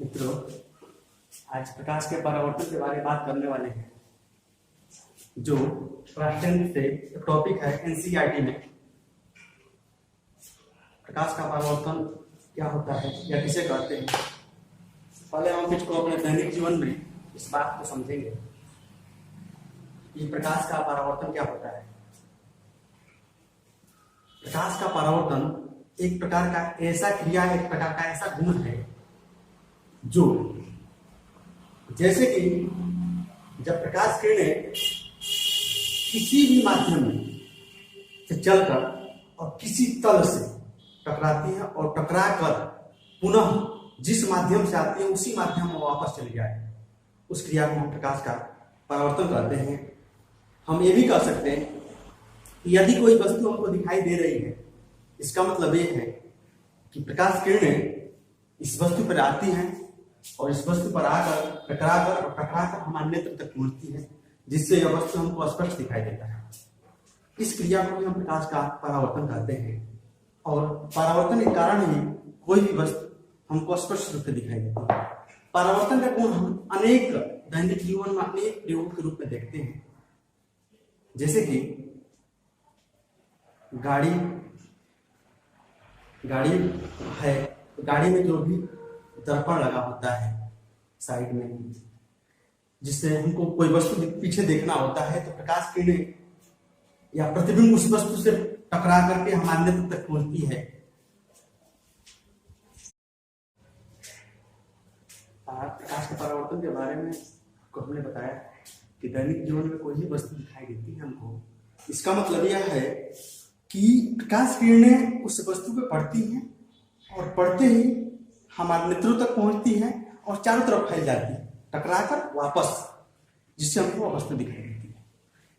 मित्रों, आज प्रकाश के परावर्तन के बारे में बात करने वाले हैं, जो प्राचीन से टॉपिक है एनसीईआरटी में। प्रकाश का परावर्तन क्या होता है या किसे कहते हैं, पहले हम इसको अपने दैनिक जीवन में इस बात को समझेंगे कि प्रकाश का परावर्तन क्या होता है। प्रकाश का परावर्तन एक प्रकार का ऐसा क्रिया, एक प्रकार का ऐसा गुण है जो, जैसे कि जब प्रकाश किरणें किसी भी माध्यम में से चलकर और किसी तल से टकराती है और टकराकर पुनः जिस माध्यम से आती है उसी माध्यम में वापस चली जाए, उस क्रिया को हम प्रकाश का परावर्तन कहते हैं। हम ये भी कह सकते हैं कि यदि कोई वस्तु हमको दिखाई दे रही है, इसका मतलब ये है कि प्रकाश किरणें इस वस्तु पर आती हैं और इस वस्तु पर आकर टकराकर हमारे नेत्र तक पहुंचती है, जिससे यह वस्तु हमको स्पष्ट दिखाई देता है। इस क्रिया को भी हम प्रकाश का परावर्तन कहते हैं। और परावर्तन के कारण ही कोई भी वस्तु हमको स्पष्ट रूप से दिखाई देती है। परावर्तन का गुण हम अनेक दैनिक जीवन में अनेक प्रयोग के रूप में देखते हैं, जैसे कि गाड़ी है, तो गाड़ी में जो भी दर्पण लगा होता है साइड में, जिससे हमको कोई वस्तु पीछे देखना होता है, तो प्रकाश किरणें या प्रतिबिंब उस वस्तु से टकरा करके हमारे नेत्र तक पहुंचती है। प्रकाश के परावर्तन के बारे में हमने बताया कि दैनिक जीवन में कोई भी वस्तु दिखाई देती है हमको, इसका मतलब यह है कि प्रकाश किरणें उस वस्तु पे पड़ती हैं और पड़ते ही हमारे नेत्रों तक पहुंचती है और चारों तरफ फैल जाती है, टकराकर वापस, जिससे हमको वस्तु दिखाई देती है।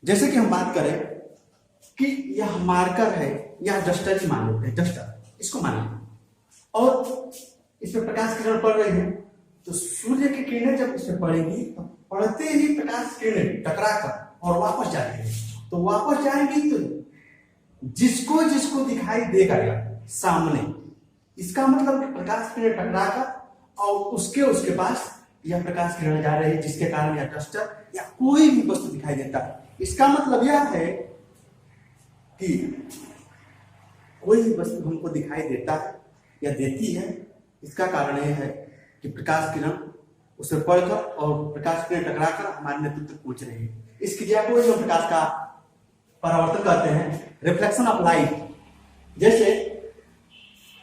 जैसे कि हम बात करें कि यह मार्कर है, यह डस्टर ही मान लेते हैं, डस्टर इसको मान लेते हैं, और इस पर प्रकाश किरण पड़ रही है, तो सूर्य की किरणें जब इस पर पड़ेंगी तो पड़ते ही प्रकाश किरणें टकराकर और वापस जाएंगी। तो वापस जाएंगी तो जिसको जिसको दिखाई देगा सामने, इसका मतलब कि प्रकाश किरण टकराकर और उसके पास यह प्रकाश किरण जा रही है, जिसके कारण यह डस्टर या कोई भी वस्तु दिखाई देता है। इसका मतलब यह है कि कोई भी वस्तु हमको दिखाई देता है या देती है, इसका कारण यह है कि प्रकाश किरण उसे पढ़कर और प्रकाश किरण टकराकर हमारे नेत्र तक पहुंच रही है। इस क्रिया को हम प्रकाश का परावर्तन कहते हैं, रिफ्लेक्शन ऑफ लाइट। जैसे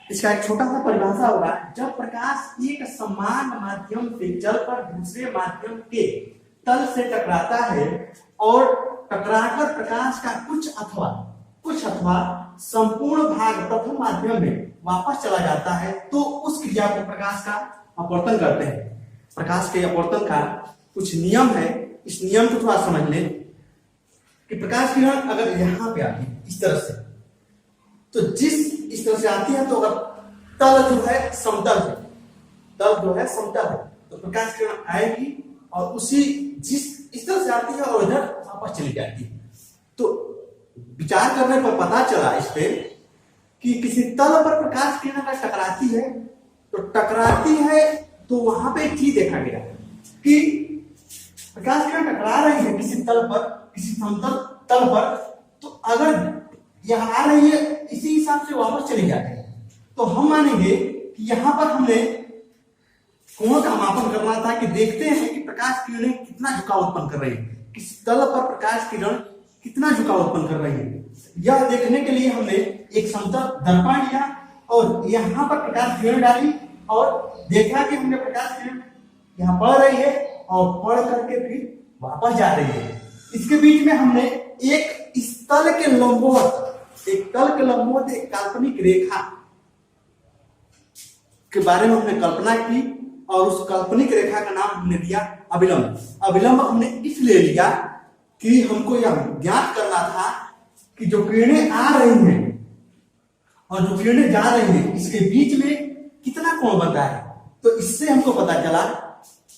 इसका एक छोटा सा परिभाषा होगा, जब प्रकाश एक समान माध्यम से चलकर दूसरे माध्यम के तल से टकराता है और टकराकर प्रकाश का कुछ अथवा संपूर्ण भाग प्रथम माध्यम में वापस चला जाता है, तो उस क्रिया को प्रकाश का अपवर्तन करते हैं। प्रकाश के अपवर्तन का कुछ नियम है, इस नियम को थोड़ा समझ लें कि प्रकाश किरण अगर यहाँ पे आती है इस तरह से, तो इस तरह से आती है, तो अगर तल जो है समतल है, तो प्रकाश किरण आएगी और इस तरह से आती है और इधर वापस चली जाती है। तो विचार करने पर पता चला इस पे कि किसी तल पर प्रकाश किरण का टकराती है, तो वहां पे एक चीज देखा गया कि प्रकाश किरण टकरा रही है किसी तल पर, किसी समतल तल पर, तो अगर यह आ रही है इसी हिसाब से वापस चली जाती है, तो हम मानेंगे कि यहां पर हमने कोण का मापन करना था कि देखते हैं कि प्रकाश किरणें कितना झुकाव उत्पन्न कर रही है, किस तल पर प्रकाश किरण कितना झुकाव उत्पन्न कर रही है। यह देखने के लिए हमने एक समतल दर्पण लिया और यहाँ पर प्रकाश किरण डाली और देखा कि हमने प्रकाश किरण यहाँ पड़ रही है और पड़ करके फिर वापस जा रही है। इसके बीच में हमने एक तल के लंबवत एक काल्पनिक रेखा के बारे में हमने कल्पना की और उस काल्पनिक रेखा का नाम हमने दिया अभिलंब। अभिलंब हमने इसलिए लिया कि हमको यह ज्ञात करना था कि जो किरणें आ रही हैं और जो किरणें जा रही हैं, इसके बीच में कितना कोण बनता है। तो इससे हमको पता चला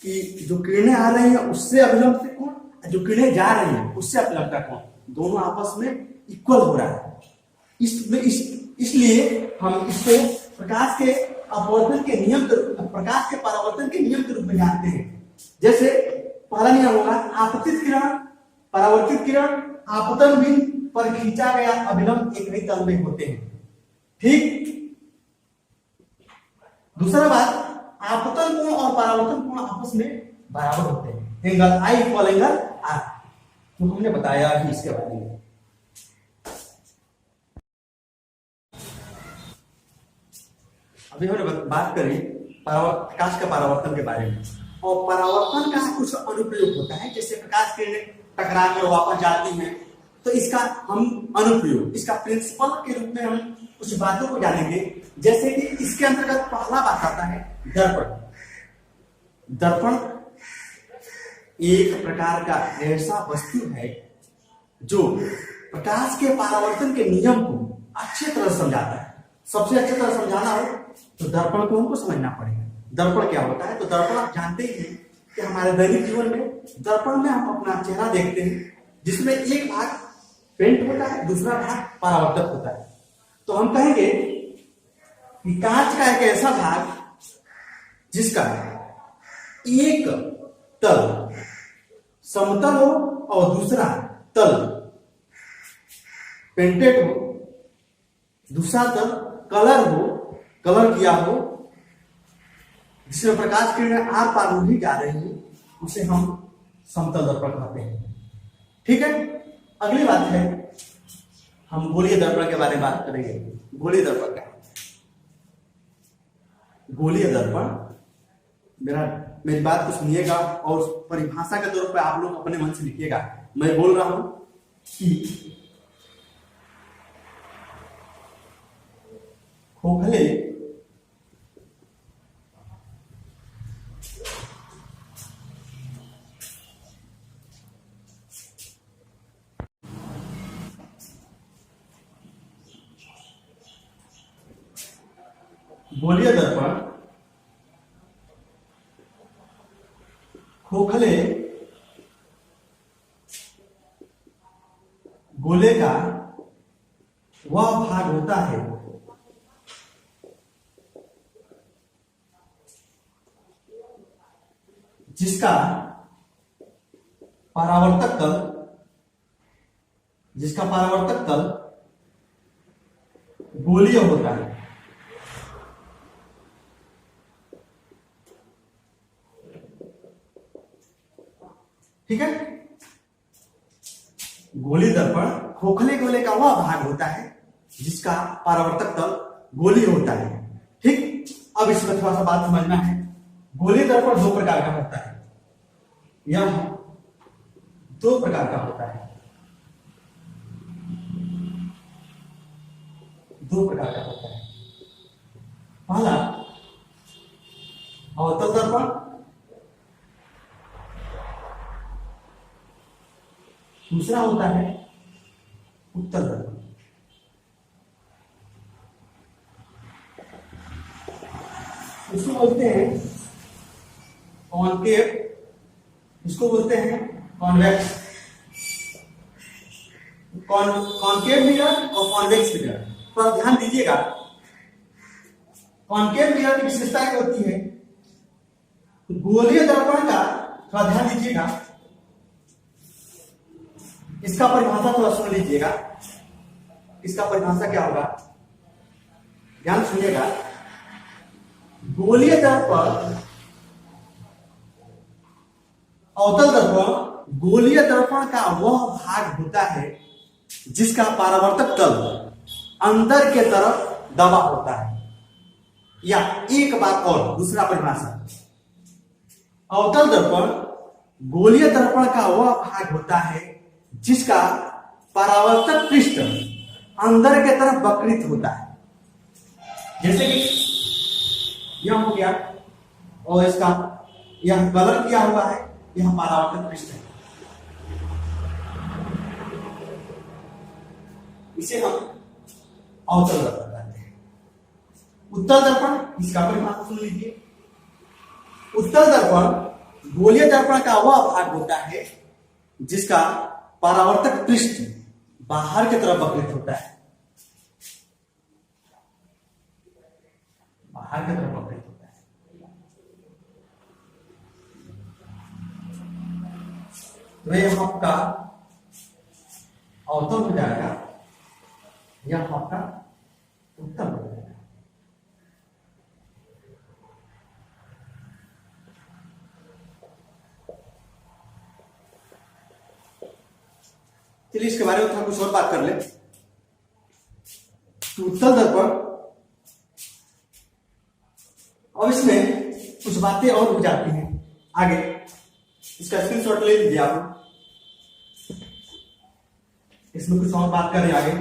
कि जो किरणें आ रही हैं उससे अभिलंब से कोण, जो किरणें जा रही हैं उससे अभिलंब का कोण, दोनों आपस में इक्वल हो रहा है। इसलिए हम इसको प्रकाश के अपवर्तन के नियम के रूप में, प्रकाश के परावर्तन के नियम के रूप में जानते हैं। जैसे पहला नियम होगा आपतित किरण, परावर्तित किरण आपतन बिंदु पर खींचा गया अभिलंब एक ही तल में होते हैं। ठीक। दूसरा बात, आपतन कोण और परावर्तन कोण आपस में बराबर होते हैं। Angle I equal angle R, तो हमने बताया अभी इसके बारे में। अभी हमने बात करी प्रकाश का परावर्तन के बारे में, और परावर्तन का कुछ अनुप्रयोग होता है। जैसे प्रकाश किरणें टकरा कर वापस जाती हैं, तो इसका हम अनुप्रयोग, इसका प्रिंसिपल के रूप में हम कुछ बातों को जानेंगे। जैसे कि इसके अंतर्गत पहला बात आता है दर्पण। दर्पण एक प्रकार का ऐसा वस्तु है जो प्रकाश के परावर्तन के नियम को अच्छी तरह समझाता है। सबसे अच्छी तरह समझाना हो तो दर्पण को हमको समझना पड़ेगा। दर्पण क्या होता है? तो दर्पण आप जानते ही हैं कि हमारे दैनिक जीवन में दर्पण में हम अपना चेहरा देखते हैं, जिसमें एक भाग पेंट होता है, दूसरा भाग परावर्तक होता है। तो हम कहेंगे कि कांच का एक ऐसा भाग जिसका एक तल समतल हो और दूसरा तल पेंटेड हो, दूसरा तल कलर किया हो, जिसमें प्रकाश किरणें आर पार नहीं जा रही हो, उसे हम समतल दर्पण कहते हैं। ठीक है। अगली बात है, हम गोलीय दर्पण के बारे में बात करेंगे। गोलीय दर्पण क्या? गोलीय दर्पण, मेरी बात को सुनिएगा और परिभाषा के तौर पर आप लोग अपने मन से लिखिएगा। मैं बोल रहा हूं कि खोखले गोलीय दर्पण खोखले गोले का वह भाग होता है जिसका परावर्तक तल गोलीय होता है। ठीक है। गोलीय दर्पण खोखले गोले का वह भाग होता है जिसका परावर्तक तल गोलीय होता है। ठीक। अब इसमें थोड़ा सा बात समझना है। गोलीय दर्पण दो प्रकार का होता है, यह दो प्रकार का होता है, दो प्रकार का होता है। पहला अवतल दर्पण, दूसरा होता है उत्तल दर्पण। इसको बोलते हैं कॉनकेव, इसको बोलते हैं कॉन्वेक्स। कॉनकेव मिरर और कॉन्वेक्स मिरर पर ध्यान दीजिएगा। कॉनकेव मिरर की विशेषता क्या होती है? गोलीय दर्पण का थोड़ा ध्यान दीजिएगा, इसका परिभाषा थोड़ा सुन लीजिएगा। इसका परिभाषा क्या होगा, ध्यान सुनिएगा। गोलीय दर्पण, अवतल दर्पण गोलीय दर्पण का वह भाग होता है जिसका परावर्तक तल अंदर के तरफ दबा होता है। या एक बात और, दूसरा परिभाषा, अवतल दर्पण गोलीय दर्पण का वह भाग होता है जिसका परावर्तक पृष्ठ अंदर के तरफ वक्रित होता है। जैसे कि यह हो गया और इसका यह कलर किया हुआ है, यह परावर्तक पृष्ठ है। इसे हम अवतल दर्पण कहते हैं। उत्तल दर्पण, इसका परिभाषा सुन लीजिए। उत्तल दर्पण गोलीय दर्पण का वह भाग होता है जिसका परावर्तक पृष्ठ बाहर की तरफ वक्रित होता है। बाहर की तरफ अपरित होता है। तो ये आपका अवतल हो जाएगा, यह आपका उत्तल हो जाएगा। चलिए इसके बारे में थोड़ा कुछ और बात कर ले। उत्तल दर्पण, अब इसमें कुछ बातें और हो जाती हैं आगे। इसका स्क्रीनशॉट ले लीजिए आप। इसमें कुछ और बात करें आगे।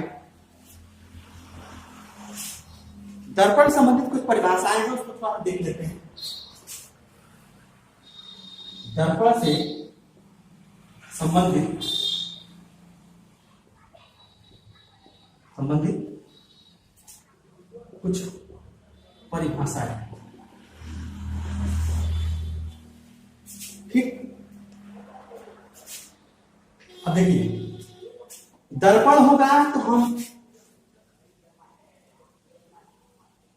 दर्पण संबंधित कुछ परिभाषाएं हैं, उसको थोड़ा देख लेते हैं। दर्पण से संबंधित कुछ परिभाषाएं, ठीक। अब देखिए, दर्पण होगा तो हम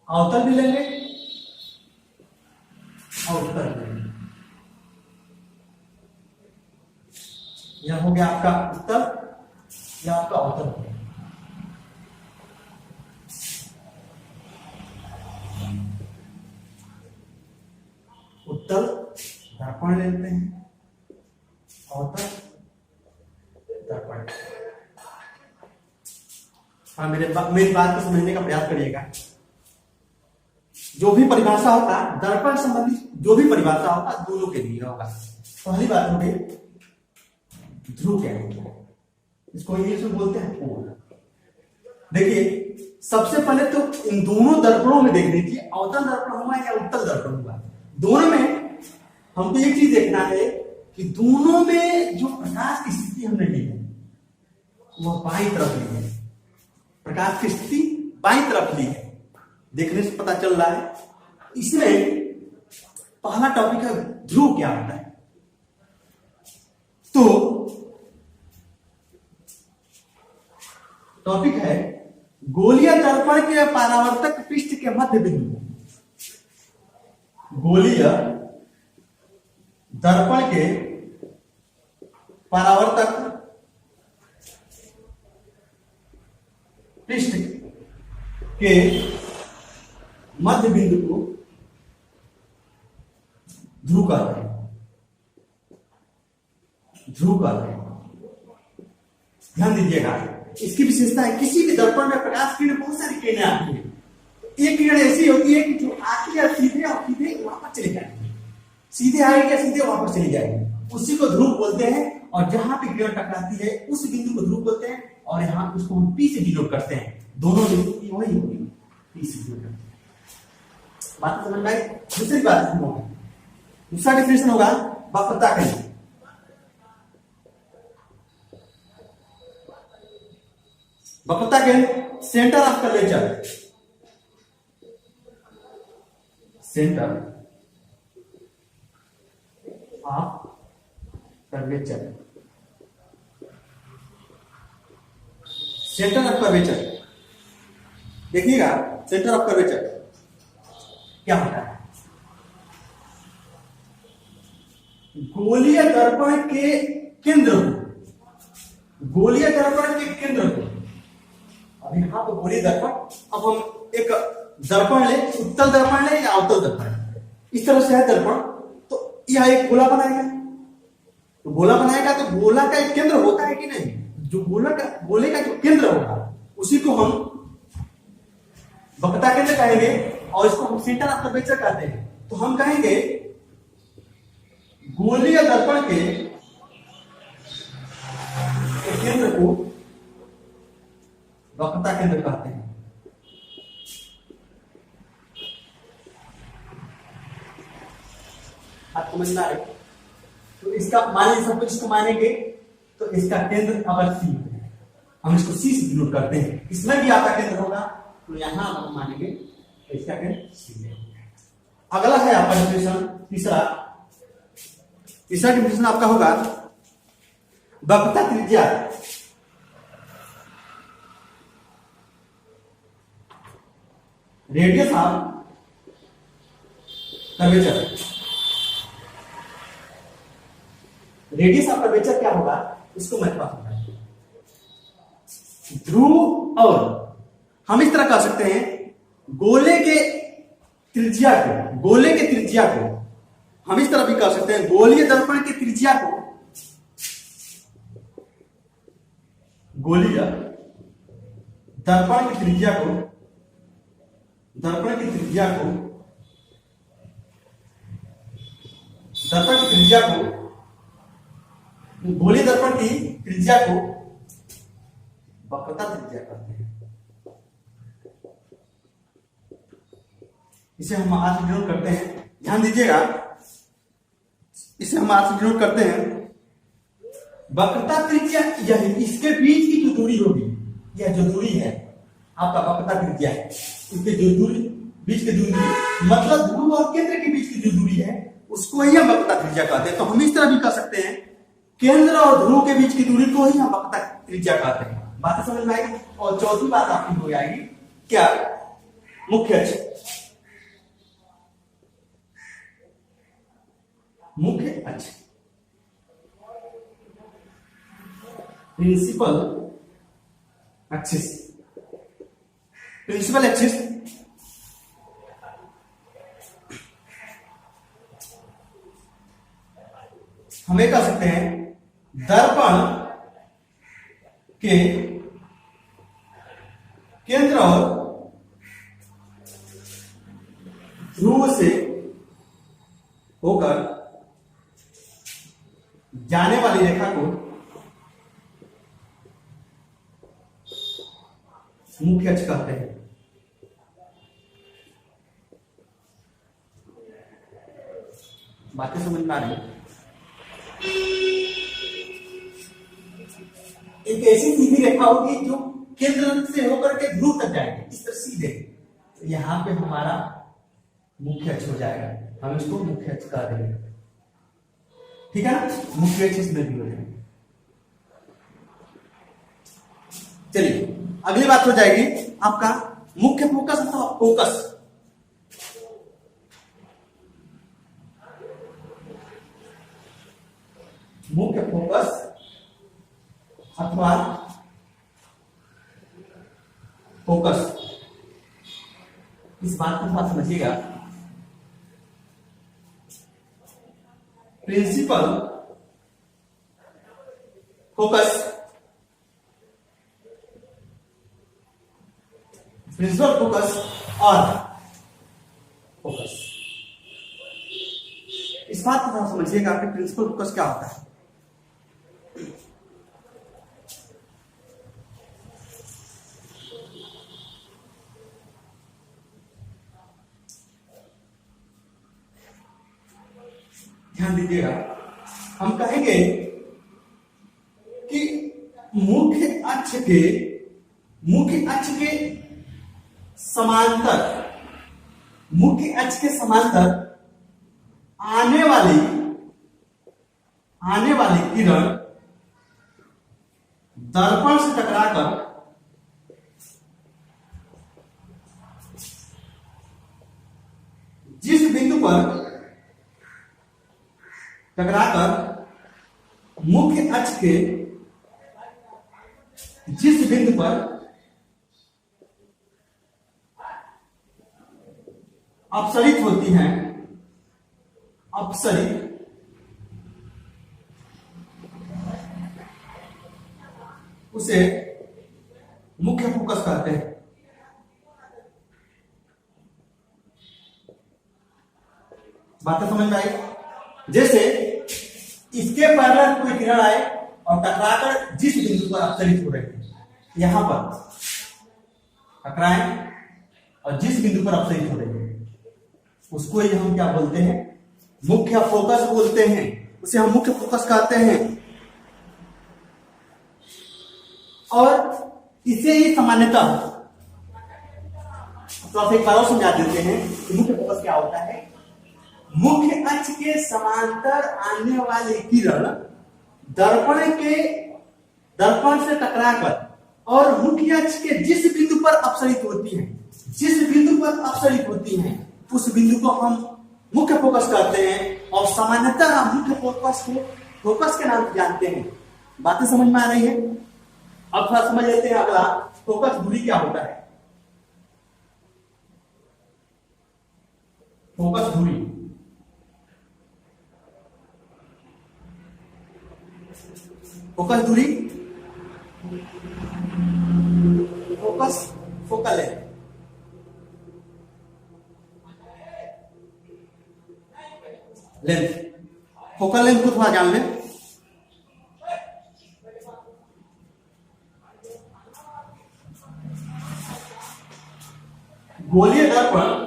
अवतल भी लेंगे और उत्तल भी लेंगे। यह हो गया आपका उत्तल, यह आपका अवतल हो गया। उत्तल दर्पण लेते हैं, अवतल दर्पण। हाँ, मेरी बात को समझने का प्रयास करिएगा। जो भी परिभाषा होता है दर्पण संबंधित, जो भी परिभाषा होता है दोनों के लिए होगा। पहली बात होगी ध्रुव क्या है, इसको इंग्लिश में बोलते हैं पोल। देखिए, सबसे पहले तो इन दोनों दर्पणों में देख लीजिए, अवतल दर्पण हुआ या उत्तल दर्पण हुआ, दोनों में हमको एक चीज देखना है कि दोनों में जो प्रकाश की स्थिति हमने ली है वह बाईं तरफ ली है। प्रकाश की स्थिति बाईं तरफ ली है, देखने से पता चल रहा है। इसमें पहला टॉपिक है ध्रुव क्या होता है। तो टॉपिक है गोलीय दर्पण के परावर्तक पृष्ठ के मध्य बिंदु। गोलीय दर्पण के परावर्तक पृष्ठ के मध्य बिंदु को ध्रुव कहते हैं। ध्रुव कहते हैं, ध्यान दीजिएगा। इसकी विशेषता है, किसी भी दर्पण में प्रकाश किरण, बहुत सारी किरणें आती है। एक किरण ऐसी होती है कि जो आती है सीधे और सीधे वापस चली जाएगी, सीधे आएगी या सीधे वापस चली जाएगी, उसी को ध्रुव बोलते हैं। और जहां भी किरण टकराती है उस बिंदु को ध्रुव बोलते हैं, और यहां उसको हम पी से डिनोट करते हैं। दोनों बिंदु की वही होगी, पी से डिनोट करते हैं। बात समझ में आई? दूसरी बात होगा, दूसरा डिफिनेशन होगा वक्रता केंद्र। वक्रता केंद्र centre of curvature, centre of curvature, centre of curvature. देखिएगा, सेंटर ऑफ कर्वेचर क्या होता है। गोलीय दर्पण के केंद्र को, गोलीय दर्पण के केंद्र को, अब यहां तो गोलीय दर्पण, अब हम एक दर्पण ले, उत्तल दर्पण ले या अवतल दर्पण, इस तरह से है दर्पण। तो यह एक गोला बनाएगा, तो गोला बनाएगा तो गोला का एक केंद्र होता है कि नहीं, जो गोले का जो केंद्र होगा उसी को हम वक्रता केंद्र कहेंगे, और इसको हम सेंटर ऑफ कर्वेचर कहते हैं। तो हम कहेंगे गोलीय दर्पण के केंद्र को वक्रता केंद्र कहते हैं। आप समझ में आ रहे? तो इसका मान लीजिए सब कुछ इसको मानेंगे तो इसका केंद्र अगर सी है, हम इसको सी से डिनोट करते हैं। इसमें भी आपका केंद्र होगा, तो यहां हम मानेंगे तो इसका केंद्र सी है। अगला है आपका डिफिनेशन, तीसरा डिफिनेशन आपका होगा वक्रता त्रिज्या। Radius of curvature. Radius of curvature क्या होगा, इसको मैं थोड़ा समझाऊंगा। ध्रुव, और हम इस तरह कह सकते हैं, गोले के त्रिज्या को हम इस तरह भी कह सकते हैं, गोलीय दर्पण की त्रिज्या को, गोलीय दर्पण की त्रिज्या को, दर्पण की त्रिज्या को गोलीय दर्पण की त्रिज्या को वक्रता त्रिज्या कहते हैं। इसे हम आज डिनोट करते हैं, ध्यान दीजिएगा, इसे हम आज डिनोट करते हैं वक्रता त्रिज्या। यही इसके बीच की जो दूरी होगी, यह जो दूरी है आपका वक्रता त्रिज्या है, इसके जो दूरी, बीच की दूरी, मतलब ध्रुव और केंद्र के बीच की जो दूरी है उसको ही हम वक्रता त्रिज्या कहते हैं। तो हम इस तरह भी कह सकते हैं, केंद्र और ध्रुव के बीच की दूरी को ही हम वक्रता त्रिज्या कहते हैं। बात समझ में आएगी। और चौथी बात आपकी हो जाएगी क्या, मुख्य अक्ष। मुख्य अक्ष, प्रिंसिपल एक्सिस। प्रिंसिपल एक्सिस हमें कह सकते हैं दर्पण के केंद्र और ध्रुव से होकर जाने वाली रेखा को मुख्य अक्ष कहते हैं। बातें समझ में आ रही है। एक ऐसी सीधी रेखा होगी जो केंद्र से होकर के ध्रुव तक जाएगी, इस तरह सीधे। यहां पे हमारा मुख्य अक्ष हो जाएगा, हम इसको मुख्य अक्ष कह देंगे, ठीक है ना। मुख्य अक्ष इसमें भी हो जाएगा। चलिए अगली बात हो जाएगी आपका मुख्य फोकस अथवा फोकस। मुख्य फोकस अथवा फोकस, इस बात को थोड़ा समझिएगा। प्रिंसिपल फोकस, प्रिंसिपल फोकस और फोकस, इस बात को थोड़ा समझिएगा कि प्रिंसिपल फोकस क्या होता है। ध्यान दीजिएगा, हम कहेंगे कि मुख्य अक्ष के समांतर, मुख्य अक्ष के समांतर आने वाली किरण दर्पण से टकराकर जिस बिंदु पर मुख्य अक्ष के जिस बिंदु पर अपसरित होती हैं, अपसरित उसे मुख्य फोकस कहते हैं। बातें समझ में आई। जैसे इसके पैरेलल कोई किरण आए और टकराकर जिस बिंदु पर अपसरित हो रही है, यहां पर टकराएं और जिस बिंदु पर अपसरित हो रही है उसको ही हम क्या बोलते हैं, मुख्य फोकस बोलते हैं, उसे हम मुख्य फोकस कहते हैं। और इसे ही सामान्यतः तो एक बार और समझा देते हैं कि मुख्य फोकस क्या होता है। मुख्य अक्ष के समांतर आने वाली किरण दर्पण से टकराकर और मुख्य अक्ष के जिस बिंदु पर अपसरित होती है, जिस बिंदु पर अपसरित होती हैं, उस बिंदु को हम मुख्य फोकस कहते हैं, और सामान्यतः मुख्य फोकस को फोकस के नाम से जानते हैं। बातें समझ में आ रही है? अब थोड़ा समझ लेते हैं अगला, फोकस दूरी क्या होता है। फोकस दूरी, फोकस दूरी, फोकस फोकल है, लेंथ, फोकल लेंथ को थोड़ा जान लें। गोलीय दर्पण,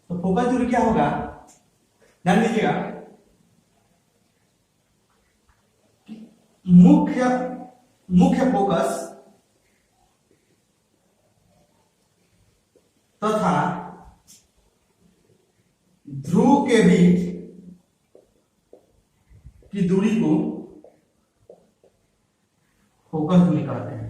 तो फोकस दूरी क्या होगा, ध्यान दीजिएगा। मुख्य फोकस तथा ध्रुव के बीच की दूरी को फोकस दूरी कहते हैं।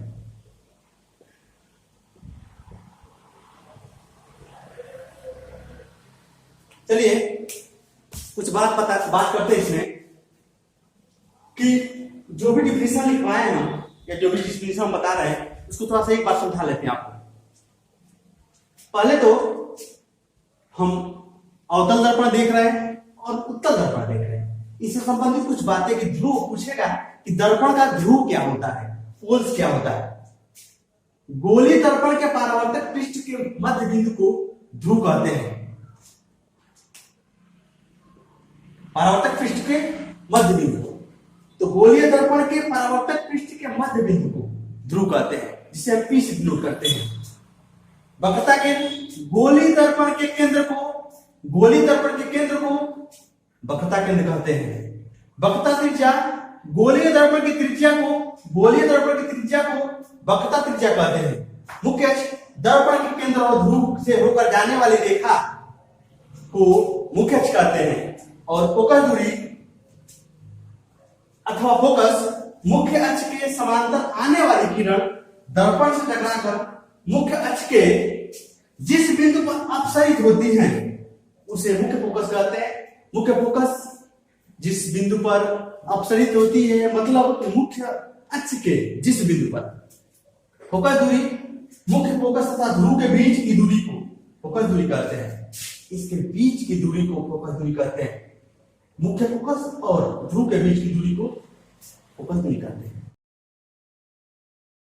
चलिए कुछ बात करते हैं इसमें कि जो भी डिफिनेशन लिखवाए हम या जो भी डिफिनेशन हम बता रहे हैं उसको थोड़ा सा एक बार समझा लेते हैं आपको। पहले तो हम अवतल दर्पण देख रहे हैं और उत्तल दर्पण देख रहे हैं। इससे संबंधित कुछ बातें कि ध्रुव पूछेगा कि दर्पण का ध्रुव क्या होता है, पोल्स क्या होता है। गोलीय दर्पण के परावर्तक पृष्ठ के मध्य बिंदु को ध्रुव कहते हैं। परावर्तक पृष्ठ के मध्य बिंदु, तो गोलीय दर्पण के परावर्तक पृष्ठ के मध्य बिंदु को ध्रुव कहते हैं, जिसे हम P से डिनोट करते हैं। वक्रता के गोलीय दर्पण के केंद्र को वक्रता केंद्र कहते हैं। वक्रता त्रिज्या, गोलीय दर्पण की त्रिज्या को वक्रता त्रिज्या कहते हैं। मुख्य अक्ष, दर्पण के केंद्र और ध्रुव से होकर जाने वाली रेखा को मुख्य अक्ष कहते हैं। और फोकस दूरी अथवा फोकस, मुख्य अक्ष के समांतर आने वाली किरण दर्पण से टकराकर मुख्य अक्ष के जिस बिंदु पर अपसरित होती है उसे मुख्य फोकस कहते हैं। मुख्य फोकस जिस बिंदु पर अपसरित होती है, मतलब मुख्य अक्ष के जिस बिंदु पर। फोकस दूरी, मुख्य फोकस तथा ध्रुव के बीच की दूरी को फोकस दूरी कहते हैं। इसके बीच की दूरी को फोकस दूरी कहते हैं। मुख्य फोकस और ध्रुव के बीच की दूरी को फोकस दूरी कहते हैं।